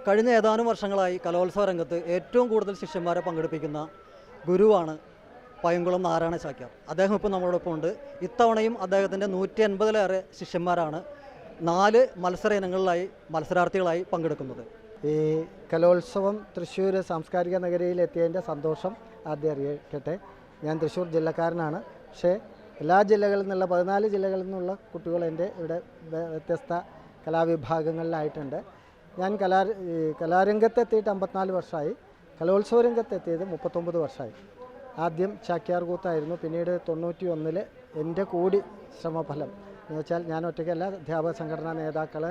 കഴിഞ്ഞ ഏതാനും വർഷങ്ങളായി കലോത്സവ രംഗത്ത് ഏറ്റവും കൂടുതൽ ശിഷ്യന്മാരെ പങ്കെടുപ്പിക്കുന്ന ഗുരുവാണ് പയങ്കുളം നാരായണ ചാക്യാർ. അദ്ദേഹം ഇപ്പോൾ നമ്മളോടൊപ്പം ഉണ്ട്. ഇത്തവണയും അദ്ദേഹത്തിൻ്റെ 150-ലേറെ ശിഷ്യന്മാരാണ് 4 മത്സര ഇനങ്ങളിലായി മത്സരാർത്ഥികളായി പങ്കെടുക്കുന്നത്. ഈ കലോത്സവം തൃശ്ശൂർ സാംസ്കാരിക നഗരിയിലെത്തിയതിൻ്റെ സന്തോഷം ആദ്യം അറിയിക്കട്ടെ. ഞാൻ തൃശ്ശൂർ ജില്ലക്കാരനാണ്. പക്ഷേ എല്ലാ ജില്ലകളിൽ നിന്നുള്ള 14 ജില്ലകളിൽ നിന്നുള്ള കുട്ടികൾ എൻ്റെ ഇവിടെ വ്യത്യസ്ത കലാവിഭാഗങ്ങളിലായിട്ടുണ്ട്. ഞാൻ കലാരംഗത്തെത്തിയിട്ട് 54 വർഷമായി. കലോത്സവ രംഗത്തെത്തിയത് 39 വർഷമായി. ആദ്യം ചാക്യാർ കൂത്തായിരുന്നു. പിന്നീട് 91-ൽ എൻ്റെ കൂടി ശ്രമഫലം എന്ന് വെച്ചാൽ ഞാൻ ഒറ്റയ്ക്കല്ല, അധ്യാപക സംഘടനാ നേതാക്കൾ,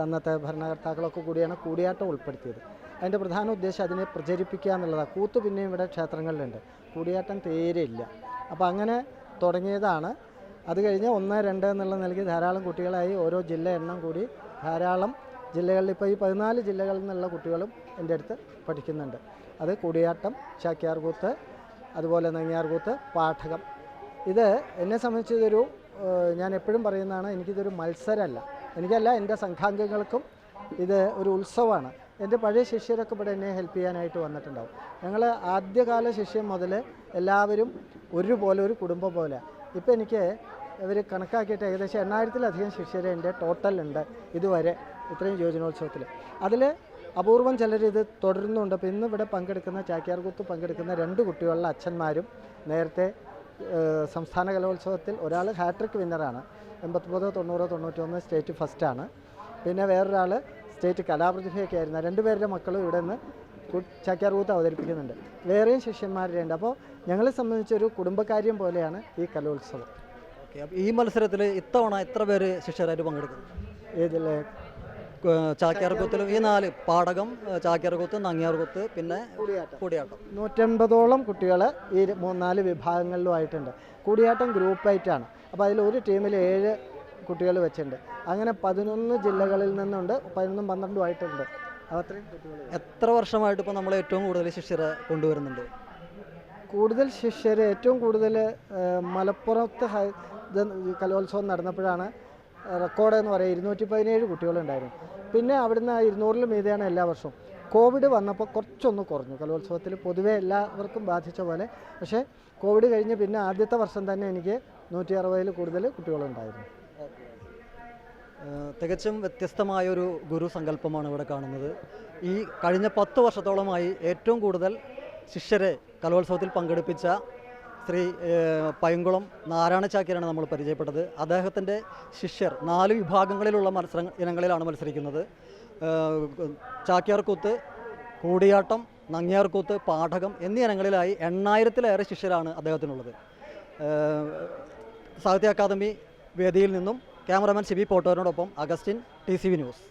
അന്നത്തെ ഭരണകർത്താക്കളൊക്കെ കൂടിയാണ് കൂടിയാട്ടം ഉൾപ്പെടുത്തിയത്. അതിൻ്റെ പ്രധാന ഉദ്ദേശം അതിനെ പ്രചരിപ്പിക്കുക എന്നുള്ളതാണ്. കൂത്ത് പിന്നെയും ഇവിടെ ക്ഷേത്രങ്ങളിലുണ്ട്, കൂടിയാട്ടം തീരെ ഇല്ല. അപ്പോൾ അങ്ങനെ തുടങ്ങിയതാണ്. അത് കഴിഞ്ഞ് 1, 2 എന്നുള്ള നിലയ്ക്ക് ധാരാളം കുട്ടികളായി. ഓരോ ജില്ല എണ്ണം കൂടി ധാരാളം ജില്ലകളിൽ ഇപ്പോൾ ഈ 14 ജില്ലകളിൽ നിന്നുള്ള കുട്ടികളും എൻ്റെ അടുത്ത് പഠിക്കുന്നുണ്ട്. അത് കൂടിയാട്ടം, ചാക്യാർ കൂത്ത്, അതുപോലെ നങ്ങ്യാർ കൂത്ത്, പാഠകം. ഇത് എന്നെ സംബന്ധിച്ചതൊരു, ഞാൻ എപ്പോഴും പറയുന്നതാണ്, എനിക്കിതൊരു മത്സരമല്ല, എനിക്കല്ല, എൻ്റെ സംഘാംഗങ്ങൾക്കും ഇത് ഒരു ഉത്സവമാണ്. എൻ്റെ പഴയ ശിഷ്യരൊക്കെ ഇവിടെ എന്നെ ഹെൽപ്പ് ചെയ്യാനായിട്ട് വന്നിട്ടുണ്ടാവും. ഞങ്ങൾ ആദ്യകാല ശിഷ്യൻ മുതൽ എല്ലാവരും ഒരുപോലെ, ഒരു കുടുംബം പോലെ. ഇപ്പോൾ എനിക്ക് ഇവർ കണക്കാക്കിയിട്ട് ഏകദേശം 8000-ലധികം ശിഷ്യർ എൻ്റെ ടോട്ടലുണ്ട് ഇതുവരെ, ഇത്രയും യുവജനോത്സവത്തിൽ. അതിൽ അപൂർവം ചിലർ ഇത് തുടരുന്നുണ്ട്. അപ്പോൾ ഇന്ന് ഇവിടെ പങ്കെടുക്കുന്ന ചാക്യാർ കൂത്ത് പങ്കെടുക്കുന്ന 2 കുട്ടികളുടെ അച്ഛന്മാരും നേരത്തെ സംസ്ഥാന കലോത്സവത്തിൽ ഒരാൾ ഹാട്രിക് വിന്നറാണ്, 89, 90, 91 സ്റ്റേറ്റ് ഫസ്റ്റാണ്. പിന്നെ വേറൊരാൾ സ്റ്റേറ്റ് കലാപ്രതിഭയൊക്കെ ആയിരുന്നു. 2 പേരുടെ മക്കളും ഇവിടെ നിന്ന് ചാക്യാർ കൂത്ത് അവതരിപ്പിക്കുന്നുണ്ട്. വേറെയും ശിഷ്യന്മാരുണ്ട്. അപ്പോൾ ഞങ്ങളെ സംബന്ധിച്ചൊരു കുടുംബകാര്യം പോലെയാണ് ഈ കലോത്സവം. ഈ മത്സരത്തിൽ ഇത്തവണ എത്ര പേര് ശിഷ്യരായിട്ട് പങ്കെടുക്കുന്നു? ഏതിലെ ചാക്യാർകൂത്തിലും ഈ 4 പാഠകം, ചാക്യാർകൂത്ത്, നങ്ങ്യാർകൂത്ത്, പിന്നെ കൂടിയാട്ടം 180ഓളം കുട്ടികൾ ഈ 3-4 വിഭാഗങ്ങളിലുമായിട്ടുണ്ട്. കൂടിയാട്ടം ഗ്രൂപ്പായിട്ടാണ്. അപ്പോൾ അതിൽ ഒരു ടീമിൽ 7 കുട്ടികൾ വെച്ചിട്ടുണ്ട്. അങ്ങനെ 11 ജില്ലകളിൽ നിന്നുണ്ട്, 11, 12 ആയിട്ടുണ്ട്. അത്രയും കുട്ടികൾ. എത്ര വർഷമായിട്ട് ഇപ്പോൾ നമ്മൾ ഏറ്റവും കൂടുതൽ ശിഷ്യരെ കൊണ്ടുവരുന്നുണ്ട്? കൂടുതൽ ശിഷ്യർ ഏറ്റവും കൂടുതൽ മലപ്പുറത്ത് കലോത്സവം നടന്നപ്പോഴാണ് റെക്കോർഡ് എന്ന് പറയുക. 217 കുട്ടികളുണ്ടായിരുന്നു. പിന്നെ അവിടുന്ന് 200-ൽ മീതെയാണ് എല്ലാ വർഷവും. കോവിഡ് വന്നപ്പോൾ കുറച്ചൊന്ന് കുറഞ്ഞു കലോത്സവത്തിൽ, പൊതുവെ എല്ലാവർക്കും ബാധിച്ച പോലെ. പക്ഷേ കോവിഡ് കഴിഞ്ഞ് പിന്നെ ആദ്യത്തെ വർഷം തന്നെ എനിക്ക് 160-ൽ കൂടുതൽ കുട്ടികളുണ്ടായിരുന്നു. തികച്ചും വ്യത്യസ്തമായൊരു ഗുരു സങ്കല്പമാണ് ഇവിടെ കാണുന്നത്. ഈ കഴിഞ്ഞ 10 വർഷത്തോളമായി ഏറ്റവും കൂടുതൽ ശിഷ്യരെ കലോത്സവത്തിൽ പങ്കെടുപ്പിച്ച ശ്രീ പയങ്കുളം നാരായണ ചാക്യാരാണ് നമ്മൾ പരിചയപ്പെട്ടത്. അദ്ദേഹത്തിൻ്റെ ശിഷ്യർ 4 വിഭാഗങ്ങളിലുള്ള ഇനങ്ങളിലാണ് മത്സരിക്കുന്നത്. ചാക്യാർകൂത്ത്, കൂടിയാട്ടം, നങ്ങ്യാർകൂത്ത്, പാഠകം എന്നീ ഇനങ്ങളിലായി 8000-ലേറെ ശിഷ്യരാണ് അദ്ദേഹത്തിനുള്ളത്. സാഹിത്യ അക്കാദമി വേദിയിൽ നിന്നും ക്യാമറാമാൻ സിബി പോട്ടോറിനോടൊപ്പം അഗസ്റ്റിൻ, TCV ന്യൂസ്.